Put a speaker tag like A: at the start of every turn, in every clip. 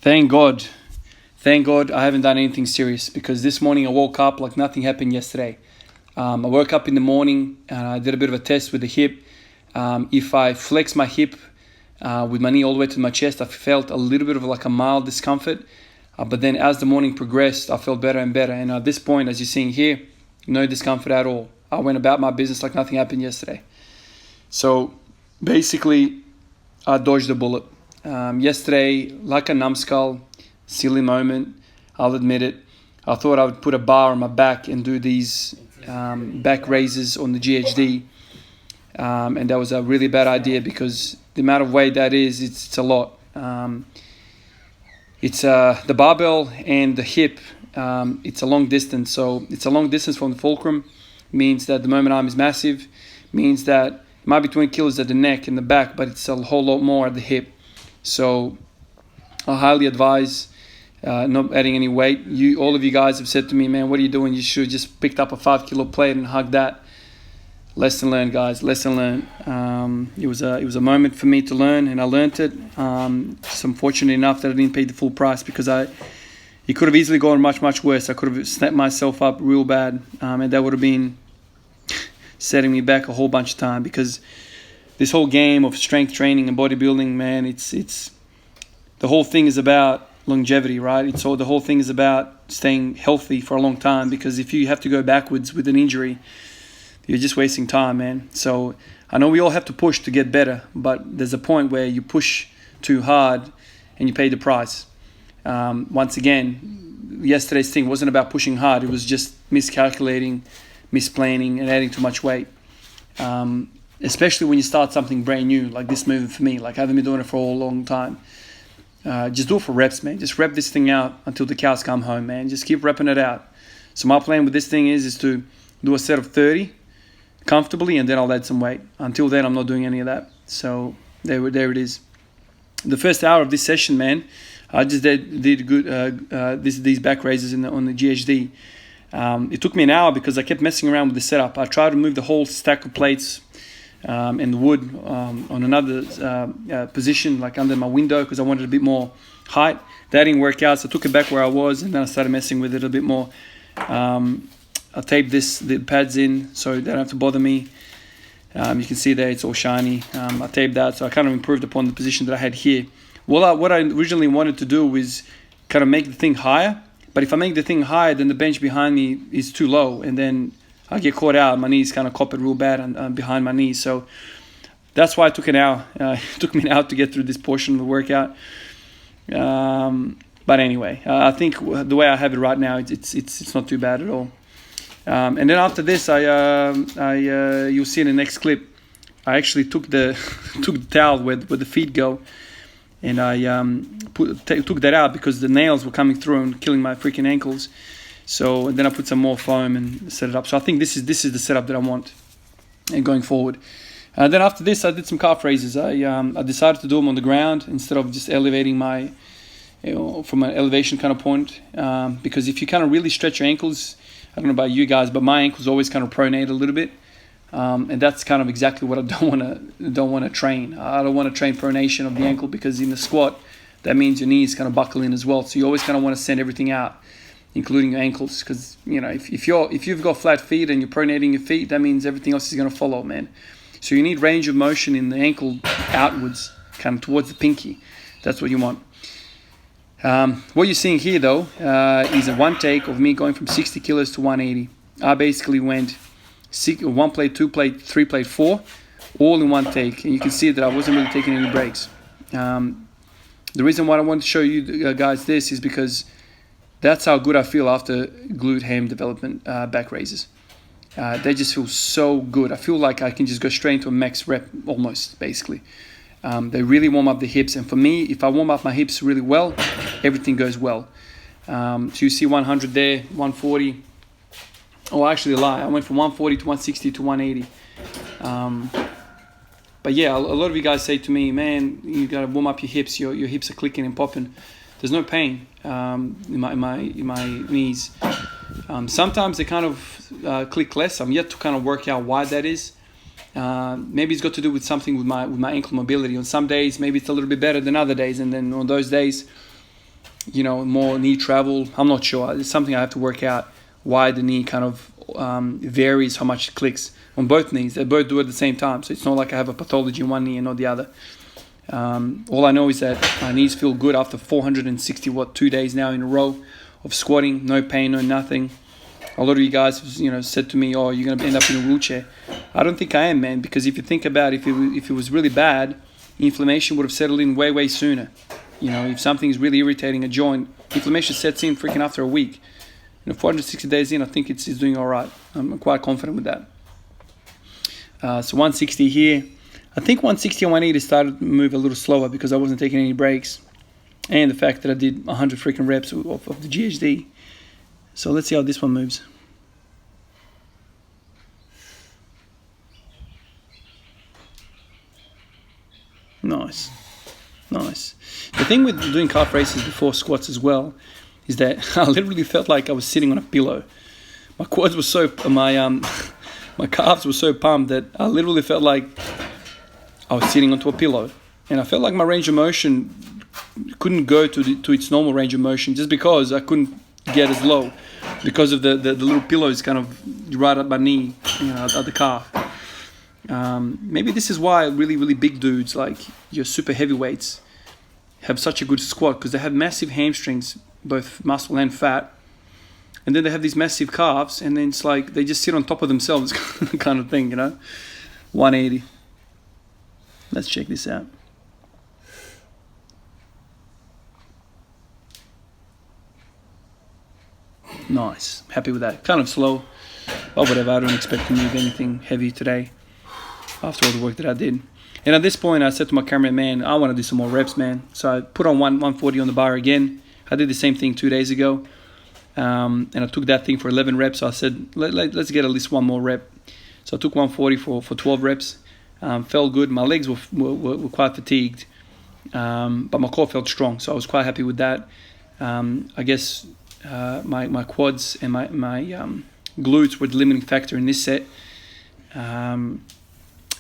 A: Thank God. Thank God I haven't done anything serious, because this morning I woke up like nothing happened yesterday. I woke up in the morning and I did a bit of a test with the hip. If I flex my hip with my knee all the way to my chest, I felt a little bit of like a mild discomfort. But then as the morning progressed, I felt better and better. And at this point, as you're seeing here, no discomfort at all. I went about my business like nothing happened yesterday. So basically, I dodged a bullet. Yesterday, like a numbskull, silly moment, I'll admit it. I thought I would put a bar on my back and do these back raises on the GHD. And that was a really bad idea, because the amount of weight that is, it's a lot. It's the barbell and the hip, it's a long distance. So it's a long distance from the fulcrum, means that the moment arm is massive, means that it might be 20 kilos at the neck and the back, but it's a whole lot more at the hip. So I highly advise not adding any weight. All of you guys have said to me, man, what are you doing? You should have just picked up a 5 kilo plate and hugged that. Lesson learned, guys. Lesson learned. It was a moment for me to learn, and I learned it. Just unfortunate enough that I didn't pay the full price, because it could have easily gone much worse. I could have snapped myself up real bad, and that would have been setting me back a whole bunch of time. Because this whole game of strength training and bodybuilding, man, it's the whole thing is about longevity, right? The whole thing is about staying healthy for a long time. Because if you have to go backwards with an injury, you're just wasting time, man. So I know we all have to push to get better, but there's a point where you push too hard and you pay the price. Once again, yesterday's thing wasn't about pushing hard. It was just miscalculating, misplanning, and adding too much weight. Especially when you start something brand new, like this movement for me. Like I haven't been doing it for a long time. Just do it for reps, man. Just rep this thing out until the cows come home, man. Just keep repping it out. So my plan with this thing is to do a set of 30 comfortably, and then I'll add some weight. Until then, I'm not doing any of that. So there it is. The first hour of this session, man, I just did good. These back raises on the GHD. It took me an hour because I kept messing around with the setup. I tried to move the whole stack of plates and the wood on another position, like under my window, because I wanted a bit more height. That didn't work out, so I took it back where I was, and then I started messing with it a bit more. I taped the pads in so they don't have to bother me. You can see there it's all shiny. I taped that, so I kind of improved upon the position that I had here. What I originally wanted to do was kind of make the thing higher, but if I make the thing higher, then the bench behind me is too low, and then I get caught out. My knees kind of cop it real bad behind my knees. So that's why it took an hour. It took me an hour to get through this portion of the workout. But anyway, I think the way I have it right now, it's not too bad at all. And then after this, you'll see in the next clip, I actually took the towel where the feet go, and I took that out because the nails were coming through and killing my freaking ankles. So and then I put some more foam and set it up. So I think this is the setup that I want, and going forward. And then after this, I did some calf raises. I decided to do them on the ground instead of just elevating my, from an elevation kind of point, because if you kind of really stretch your ankles, I don't know about you guys, but my ankles always kind of pronate a little bit, and that's kind of exactly what I don't want to train. I don't want to train pronation of the ankle, because in the squat, that means your knees kind of buckle in as well. So you always kind of want to send everything out, including your ankles, because if you've got flat feet and you're pronating your feet, that means everything else is going to follow, man. So you need range of motion in the ankle outwards, kind of towards the pinky. That's what you want. What you're seeing here, though, is a one take of me going from 60 kilos to 180. I basically went 1 plate, 2 plate, 3 plate, 4, all in one take. And you can see that I wasn't really taking any breaks. The reason why I want to show you guys this is because that's how good I feel after glute ham development back raises. They just feel so good. I feel like I can just go straight into a max rep almost, basically. They really warm up the hips, and for me, if I warm up my hips really well, everything goes well. So you see 100 there, 140. Oh, actually a lie. I went from 140 to 160 to 180. But yeah, a lot of you guys say to me, man, you gotta warm up your hips. Your hips are clicking and popping. There's no pain in my knees. Sometimes they kind of click less. I'm yet to kind of work out why that is. Maybe it's got to do with something with my ankle mobility. On some days, maybe it's a little bit better than other days, and then on those days, more knee travel. I'm not sure. It's something I have to work out why the knee kind of varies how much it clicks on both knees. They both do it at the same time, so it's not like I have a pathology in one knee and not the other. All I know is that my knees feel good after 460 2 days now in a row of squatting, no pain, no nothing. A lot of you guys, said to me, "Oh, you're gonna end up in a wheelchair." I don't think I am, man, because if you think about it, if it was really bad, inflammation would have settled in way sooner. If something is really irritating a joint, inflammation sets in freaking after a week. 460 days in, I think it's doing all right. I'm quite confident with that. So 160 here. I think 160 and 180 started to move a little slower because I wasn't taking any breaks, and the fact that I did 100 freaking reps of the GHD. So let's see how this one moves. Nice. The thing with doing calf races before squats as well is that I literally felt like I was sitting on a pillow. My quads were my calves were so pumped that I literally felt like I was sitting onto a pillow, and I felt like my range of motion couldn't go to its normal range of motion just because I couldn't get as low because of the little pillows kind of right at my knee, at the calf. Maybe this is why really big dudes like your super heavyweights have such a good squat, because they have massive hamstrings, both muscle and fat, and then they have these massive calves, and then it's like they just sit on top of themselves kind of thing, 180. Let's check this out. Nice. Happy with that. Kind of slow, but whatever. I don't expect to move anything heavy today after all the work that I did. And at this point, I said to my cameraman, I want to do some more reps, man. So I put on 140 on the bar again. I did the same thing 2 days ago. And I took that thing for 11 reps. So I said, let's get at least one more rep. So I took 140 for 12 reps. Felt good. My legs were quite fatigued, but my core felt strong. So I was quite happy with that. I guess my quads and my glutes were the limiting factor in this set.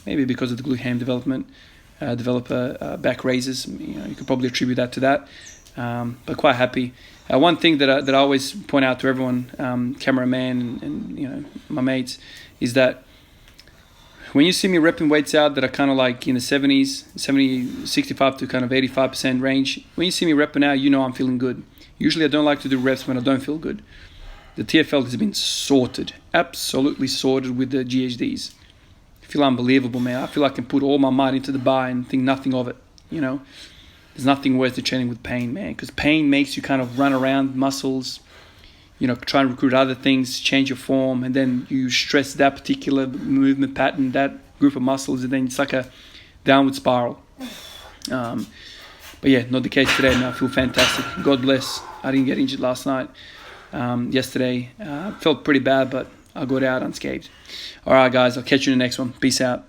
A: Maybe because of the glute ham developer back raises. You could probably attribute that to that. But quite happy. One thing that I always point out to everyone, cameraman and my mates, is that when you see me repping weights out that are kind of like in the 65 to kind of 85% range, when you see me repping out, I'm feeling good. Usually I don't like to do reps when I don't feel good. The TFL has been sorted, absolutely sorted with the GHDs. I feel unbelievable, man. I feel I can put all my might into the bar and think nothing of it, There's nothing worse than training with pain, man, because pain makes you kind of run around muscles, try and recruit other things, change your form, and then you stress that particular movement pattern, that group of muscles, and then it's like a downward spiral. But yeah, not the case today, man. I feel fantastic. God bless. I didn't get injured last night. Yesterday, felt pretty bad, but I got out unscathed. All right, guys, I'll catch you in the next one. Peace out.